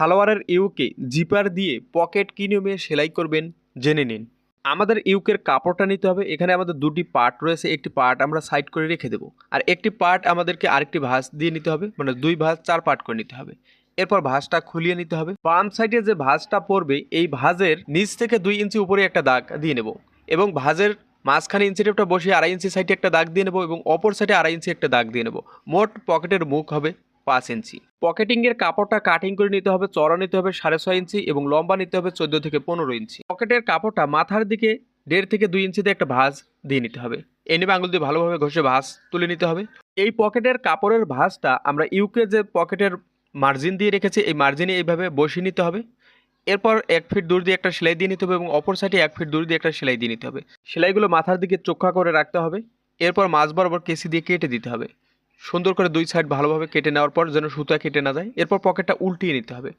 সালোয়ারের UK zipper দিয়ে pocket কি নিয়মে সেলাই করবেন জেনে নিন। আমাদের ইউকের কাপড়টা নিতে হবে। এখানে আমাদের দুটি পার্ট রয়েছে, একটি পার্ট আমরা সাইড করে রেখে দেবো, আর একটি পার্ট আমাদেরকে আরেকটি ভাঁজ দিয়ে নিতে হবে, মানে দুই ভাঁজ 4 পার্ট করে নিতে হবে। এরপর ভাঁজটা খুলিয়ে নিতে হবে। বাম সাইডে যে ভাঁজটা পড়বে এই ভাঁজের নিচ থেকে 2 ইঞ্চি উপরে একটা দাগ দিয়ে নেব, এবং ভাঁজের মাঝখানে ইঞ্চি টেপটা বসিয়ে 2.5 ইঞ্চি সাইডে একটা দাগ দিয়ে নেব, এবং অপর সাইডে 2.5 ইঞ্চি একটা দাগ দিয়ে নেব। মোট পকেটের মুখ হবে 5 ইঞ্চি। পকেটিংয়ের কাপড়টা কাটিং করে নিতে হবে। চড়া নিতে হবে 6.5 ইঞ্চি এবং লম্বা নিতে হবে 14 থেকে 15 ইঞ্চি। পকেটের কাপড়টা মাথার দিকে 1.5 থেকে 2 ইঞ্চিতে একটা ভাঁজ দিয়ে নিতে হবে। এনে আঙুল দিয়ে ভালোভাবে ঘষে ভাঁজ তুলে নিতে হবে। এই পকেটের কাপড়ের ভাঁজটা আমরা ইউকে যে পকেটের মার্জিন দিয়ে রেখেছি এই মার্জিনে এইভাবে বসিয়ে নিতে হবে। এরপর 1 ফিট দূর দিয়ে একটা সেলাই দিয়ে নিতে হবে, এবং অপর সাইডে 1 ফিট দূর দিয়ে একটা সেলাই দিয়ে নিতে হবে। সেলাইগুলো মাথার দিকে চোখা করে রাখতে হবে। এরপর মাঝ বরাবর কেসি দিয়ে কেটে দিতে হবে। সুন্দর করে 2 সাইড ভালোভাবে কেটে নেওয়ার পর যেন সুতা কেটে না যায়। এরপর পকেটটা উল্টিয়ে নিতে হবে।